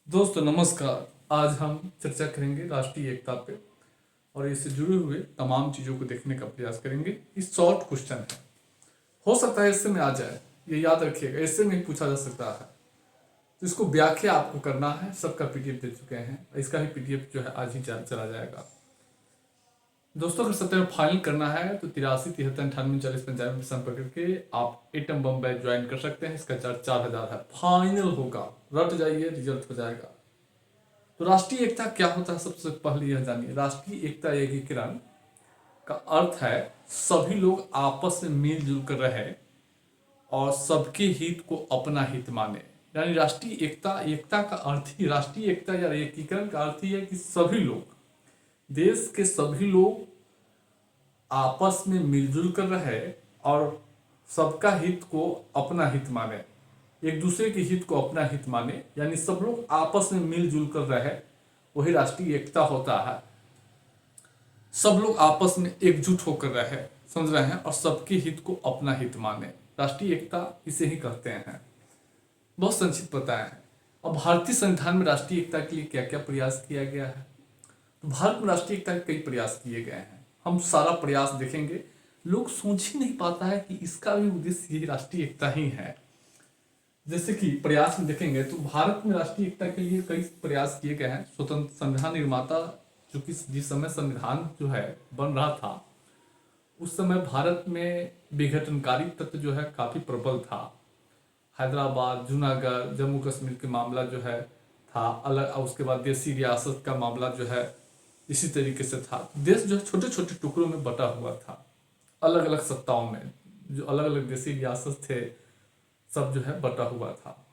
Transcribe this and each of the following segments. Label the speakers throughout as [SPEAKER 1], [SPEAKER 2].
[SPEAKER 1] दोस्तों नमस्कार। आज हम चर्चा करेंगे राष्ट्रीय एकता पे और इससे जुड़े हुए तमाम चीज़ों को देखने का प्रयास करेंगे। इस शॉर्ट क्वेश्चन है, हो सकता है इससे में आ जाए, ये याद रखिएगा, इससे में ही पूछा जा सकता है। तो इसको व्याख्या आपको करना है। सबका पीडीएफ दे चुके हैं, इसका ही पीडीएफ जो है आज ही चला जाएगा। दोस्तों अगर सत्य में फाइनल करना है तो 83 73 98 40 95 में संपर्क करके आप एटम बम बैच ज्वाइन कर सकते हैं। इसका चार्ज 4000 है, फाइनल होगा, रट जाइए, रिजल्ट हो जाएगा। तो राष्ट्रीय एकता क्या होता है, सबसे पहले यह जानिए। राष्ट्रीय एकता एकीकरण का अर्थ है सभी लोग आपस में मिलजुल कर रहे और सबके हित को अपना हित माने। यानी राष्ट्रीय एकता, एकता का अर्थ ही, राष्ट्रीय एकता या एकीकरण का अर्थ ही है कि सभी लोग, देश के सभी लोग आपस में मिलजुल कर रहे और सबका हित को अपना हित माने, एक दूसरे के हित को अपना हित माने, यानी सब लोग आपस में मिलजुल कर रहे, वही राष्ट्रीय एकता होता है। सब लोग आपस में एकजुट होकर रहे, समझ रहे हैं, और सबके हित को अपना हित माने, राष्ट्रीय एकता इसे ही कहते हैं। बहुत संक्षिप्त बताएं। अब भारतीय संविधान में राष्ट्रीय एकता के लिए क्या क्या प्रयास किया गया है। तो भारत में राष्ट्रीय एकता के कई प्रयास किए गए हैं, हम सारा प्रयास देखेंगे। लोग सोच ही नहीं पाता है कि इसका भी उद्देश्य यही राष्ट्रीय एकता ही है। जैसे कि प्रयास में देखेंगे तो भारत में राष्ट्रीय एकता के लिए कई प्रयास किए गए हैं। स्वतंत्र संविधान निर्माता, चूंकि जिस समय संविधान जो है बन रहा था, उस समय भारत में विघटनकारी तत्व जो है काफी प्रबल था। हैदराबाद, जूनागढ़, जम्मू कश्मीर के मामला जो है था अलग, उसके बाद देसी रियासत का मामला जो है इसी तरीके से था। देश जो है छोटे छोटे टुकड़ों में बटा हुआ था, अलग अलग सत्ताओं में, जो अलग अलग देसी रियासत थे, सब जो है बटा हुआ था।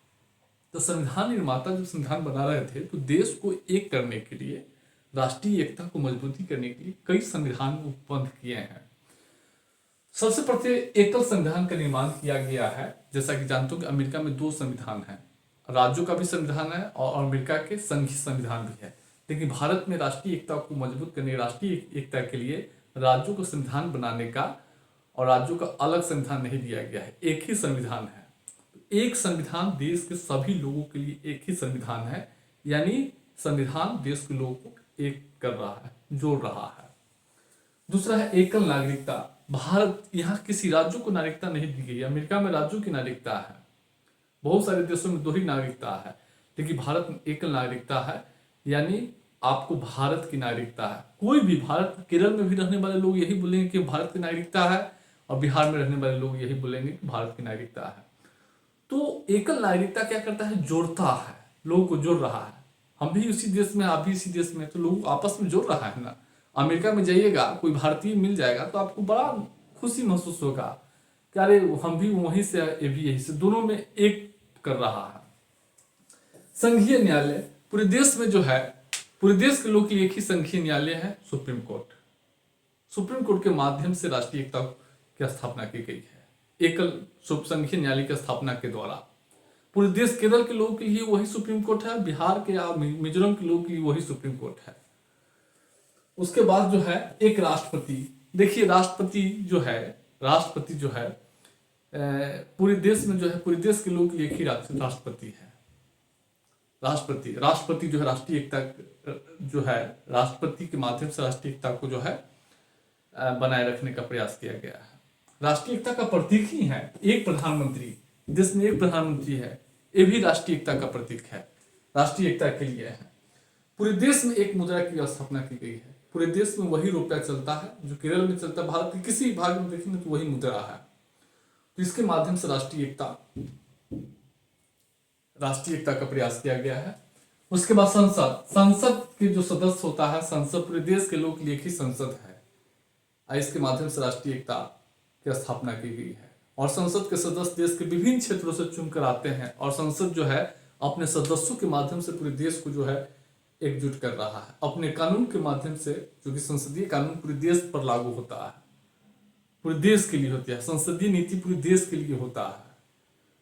[SPEAKER 1] तो संविधान निर्माता जब संविधान बना रहे थे तो देश को एक करने के लिए, राष्ट्रीय एकता को मजबूती करने के लिए कई संविधान उत्पन्न किए हैं। सबसे पहले एकल संविधान का निर्माण किया गया है। जैसा कि जानते हो कि अमेरिका में 2 संविधान है, राज्यों का भी संविधान है और अमेरिका के संघीय संविधान भी है। लेकिन भारत में राष्ट्रीय एकता को मजबूत करने, राष्ट्रीय एकता के लिए राज्यों को संविधान बनाने का और राज्यों का अलग संविधान नहीं दिया गया है, एक ही संविधान है। एक संविधान देश के सभी लोगों के लिए एक ही संविधान है, यानी संविधान देश के लोगों को एक कर रहा है, जोड़ रहा है। दूसरा है एकल नागरिकता। भारत, यहाँ किसी राज्यों को नागरिकता नहीं दी गई। अमेरिका में राज्यों की नागरिकता है, बहुत सारे देशों में 2 ही नागरिकता है, लेकिन भारत में एकल नागरिकता है, यानी आपको भारत की नागरिकता है। कोई भी भारत, केरल में भी रहने वाले लोग यही बोलेंगे कि भारत की नागरिकता है, और बिहार में रहने वाले लोग यही बोलेंगे कि भारत की नागरिकता है। तो एकल नागरिकता क्या करता है, जोड़ता है, लोगों को जोड़ रहा है। हम भी उसी देश में, आप भी इसी देश में, तो लोग आपस में जोड़ रहा है ना। अमेरिका में जाइएगा, कोई भारतीय मिल जाएगा तो आपको बड़ा खुशी महसूस होगा कि अरे हम भी वहीं से, ये भी यही से, दोनों में एक कर रहा है। संघीय न्यायालय, पूरे देश में जो है, पूरे देश के लोग के लिए एक ही संघीय न्यायालय है, सुप्रीम कोर्ट। सुप्रीम कोर्ट के माध्यम से राष्ट्रीय एकता की स्थापना की गई है, एकल संघीय न्यायालय की स्थापना के द्वारा। पूरे देश, केरल के लोगों के लिए वही सुप्रीम कोर्ट है, बिहार के या मिजोरम के लोगों के लिए वही सुप्रीम कोर्ट है। उसके बाद जो है एक राष्ट्रपति। देखिए राष्ट्रपति जो है पूरे देश में जो है, पूरे देश के लोगों के लिए एक ही राष्ट्रपति है। राष्ट्रपति जो है राष्ट्रीय एकता जो है, राष्ट्रपति के माध्यम से राष्ट्रीय एकता को जो है बनाए रखने का प्रयास किया गया है। राष्ट्रीय एकता का प्रतीक ही है एक प्रधानमंत्री, देश में एक प्रधानमंत्री है, ये भी राष्ट्रीय एकता का प्रतीक है, राष्ट्रीय एकता के लिए है। पूरे देश में एक मुद्रा की स्थापना की गई है, पूरे देश में वही रुपया चलता है जो केरल में चलता है। भारत के किसी भाग में देखेंगे तो वही मुद्रा है। तो इसके माध्यम से राष्ट्रीय एकता का प्रयास किया गया है। उसके बाद संसद के जो सदस्य होता है, संसद पूरे देश के लोग के लिए एक ही संसद है, इसके माध्यम से राष्ट्रीय एकता की स्थापना की गई है। और संसद के सदस्य देश के विभिन्न क्षेत्रों से चुनकर आते हैं, और संसद जो है अपने सदस्यों के माध्यम से पूरे देश को जो है एकजुट कर रहा है, अपने कानून के माध्यम से, क्योंकि संसदीय कानून पूरे देश पर लागू होता है, पूरे देश के लिए होती है। संसदीय नीति पूरे देश के लिए होता है।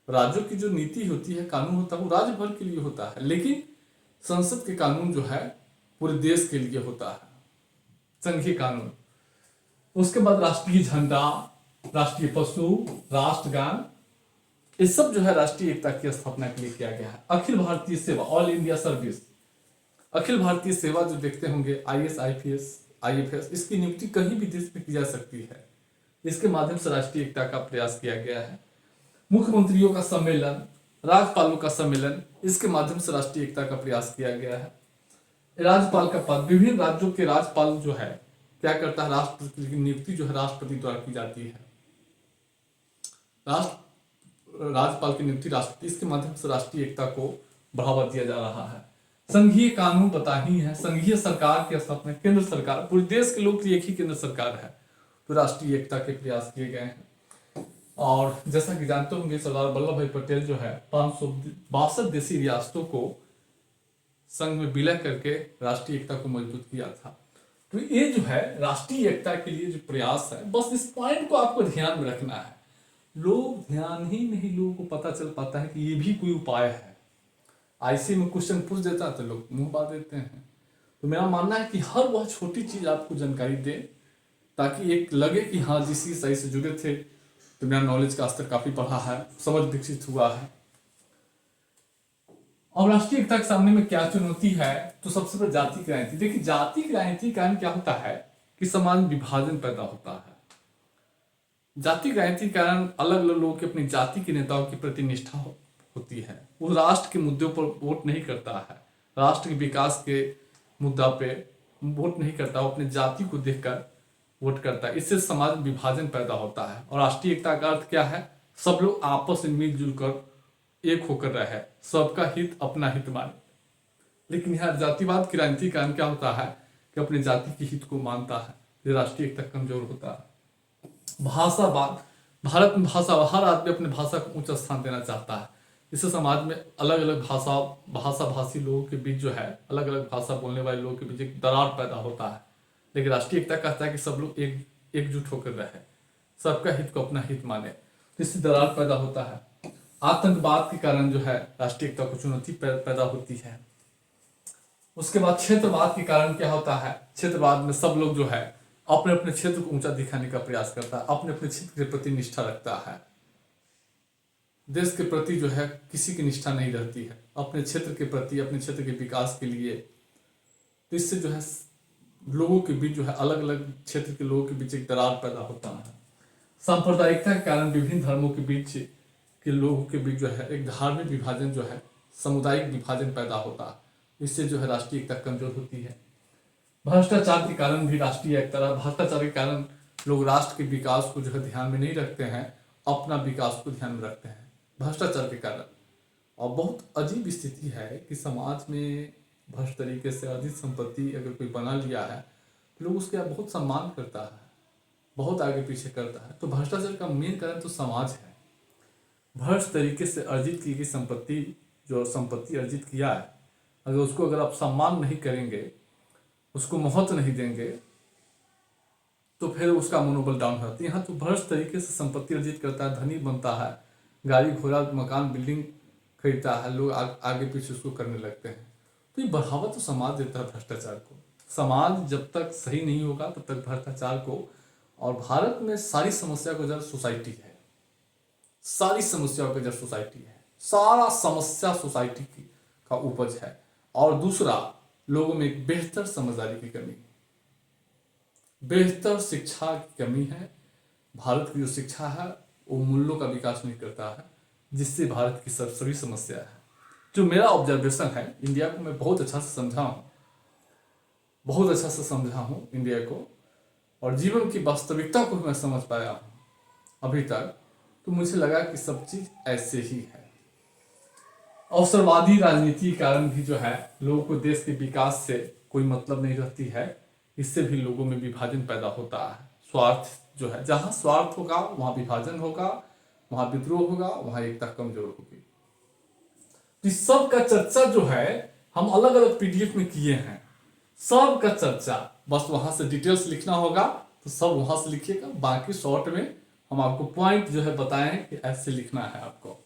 [SPEAKER 1] राज्यों की जो नीति होती है, कानून होता है, वो राज्य भर के लिए होता है, लेकिन संसद के कानून जो है पूरे देश के लिए होता है, संघीय कानून। उसके बाद राष्ट्रीय झंडा, राष्ट्रीय पशु, राष्ट्रगान, ये सब जो है राष्ट्रीय एकता की स्थापना के लिए किया गया है। अखिल भारतीय सेवा, all India service, Akhil Bharatiya सेवा जो देखते होंगे, IAS, IPS, IFS, इसकी नियुक्ति कहीं भी देश में की जा सकती है। इसके माध्यम से राष्ट्रीय एकता का प्रयास किया गया है। मुख्यमंत्रियों का सम्मेलन, राज्यपालों का सम्मेलन, इसके माध्यम से राष्ट्रीय एकता का प्रयास किया गया है। राज्यपाल का पद, विभिन्न राज्यों के राज्यपाल जो है क्या करता है, राष्ट्रपति की नियुक्ति जो है राष्ट्रपति द्वारा की जाती है। राज्यपाल की नियुक्ति राष्ट्रपति, इसके माध्यम से राष्ट्रीय एकता को बढ़ावा दिया जा रहा है। संघीय कानून पता ही है, संघीय सरकार की स्थापना, केंद्र सरकार, पूरे देश के लोग एक ही केंद्र सरकार है, तो राष्ट्रीय एकता के प्रयास किए गए हैं। और जैसा कि जानते होंगे, सरदार वल्लभ भाई पटेल जो है 562 देशी रियासतों को संघ में विलय करके राष्ट्रीय एकता को मजबूत किया था। तो ये जो है राष्ट्रीय एकता के लिए जो प्रयास है, बस इस पॉइंट को आपको ध्यान में रखना है। लोग ध्यान ही नहीं, लोगों को पता चल पाता है कि ये भी कोई उपाय है। IC में क्वेश्चन पूछ देता है तो लोग मुंह बांध देते हैं। तो मेरा मानना है कि हर वह छोटी चीज आपको जानकारी दे, ताकि एक लगे कि हाँ जिस सही से जुड़े थे तो मेरा नॉलेज का स्तर काफी बढ़ा है, समझ विकसित हुआ है। और राष्ट्रीय एकता के सामने में क्या चुनौती है, तो सबसे पहले जाति की राजनीति। देखिए, जाति की राजनीति के कारण क्या होता है कि समाज में विभाजन पैदा होता है। जाति की राजनीति के कारण अलग अलग लोगों की अपनी जाति के नेताओं के प्रति निष्ठा होती है। वो राष्ट्र के मुद्दों पर वोट नहीं करता है, राष्ट्र के विकास के मुद्दा पे वोट नहीं करता, वो अपनी जाति को देखकर वोट करता है। इससे समाज में विभाजन पैदा होता है। और राष्ट्रीय एकता का अर्थ क्या है, सब लोग आपस में मिलजुल कर एक होकर रहे, सबका हित अपना हित माने। लेकिन यहाँ जातिवाद की राजनीति का कारण क्या होता है कि अपने जाति के हित को मानता है, ये राष्ट्रीय एकता कमजोर होता है। भाषावाद, भारत में भाषा, हर आदमी अपने भाषा को ऊंचा स्थान देना चाहता है। इससे समाज में अलग अलग भाषा भाषी लोगों के बीच जो है, अलग अलग भाषा बोलने वाले लोगों के बीच एक दरार पैदा होता है। लेकिन राष्ट्रीय एकता कहता है कि सब लोग एकजुट होकर रहे, सबका हित को अपना हित माने, तो इससे दरार पैदा होता है। आतंकवाद के कारण जो है राष्ट्रीय एकता को चुनौती पैदा होती है। उसके बाद क्षेत्रवाद के कारण क्या होता है, क्षेत्रवाद में सब लोग जो है अपने अपने क्षेत्र को ऊंचा दिखाने का प्रयास करता है, अपने अपने क्षेत्र के प्रति निष्ठा रखता है। देश के प्रति जो है किसी की निष्ठा नहीं रहती है, अपने क्षेत्र के प्रति, अपने क्षेत्र के विकास के लिए। तो इससे जो है लोगों के बीच जो है, अलग अलग क्षेत्र के लोगों के बीच एक दरार पैदा होता है। सांप्रदायिकता के कारण विभिन्न धर्मों के बीच के लोगों के बीच जो है एक धार्मिक विभाजन जो है, सामुदायिक विभाजन पैदा होता है। इससे जो है राष्ट्रीय एकता कमजोर होती है। भ्रष्टाचार के कारण भी राष्ट्रीय एकता, भ्रष्टाचार के कारण लोग राष्ट्र के विकास को जो है ध्यान में नहीं रखते हैं, अपना विकास को ध्यान में रखते हैं भ्रष्टाचार के कारण। और बहुत अजीब स्थिति है कि समाज में भ्रष्ट तरीके से अर्जित संपत्ति अगर कोई बना लिया है तो लोग उसका बहुत सम्मान करता है, बहुत आगे पीछे करता है। तो भ्रष्टाचार का मेन कारण तो समाज है। भ्रष्ट तरीके से अर्जित की गई संपत्ति, जो संपत्ति अर्जित किया है, अगर उसको अगर आप सम्मान नहीं करेंगे, उसको महत्व नहीं देंगे, तो फिर उसका मनोबल डाउन होता है। यहाँ तो भ्रष्ट तरीके से संपत्ति अर्जित करता है, धनी बनता है, गाड़ी घोड़ा मकान बिल्डिंग खरीदता है, लोग आगे पीछे उसको करने लगते हैं। तो ये बढ़ावा तो समाज देता है भ्रष्टाचार को। समाज जब तक सही नहीं होगा तब तक भ्रष्टाचार को। और भारत में सारी समस्या को जड़ सोसाइटी है, सारी समस्याओं का जड़ सोसाइटी है, सारा समस्या सोसाइटी की का उपज है। और दूसरा, लोगों में एक बेहतर समझदारी की कमी, बेहतर शिक्षा की कमी है। भारत की जो शिक्षा है वो मूल्यों का विकास नहीं करता है, जिससे भारत की सभी समस्या है। जो मेरा ऑब्जर्वेशन है, इंडिया को मैं बहुत अच्छा से समझा हूँ, बहुत अच्छा से समझा हूँ इंडिया को, और जीवन की वास्तविकता को मैं समझ पाया हूँ अभी तक। तो मुझे लगा कि सब चीज ऐसे ही है। अवसरवादी राजनीति के कारण भी जो है लोगों को देश के विकास से कोई मतलब नहीं रहती है। इससे भी लोगों में विभाजन पैदा होता है। स्वार्थ जो है, जहां स्वार्थ होगा वहां विभाजन होगा, वहां विद्रोह होगा, वहां एकता कमजोर होगी। तो इस सब का चर्चा जो है हम अलग अलग PDF में किए हैं, सब का चर्चा। बस वहां से डिटेल्स लिखना होगा तो सब वहां से लिखिएगा। बाकी शॉर्ट में हम आपको पॉइंट जो है बताएं कि ऐसे लिखना है आपको।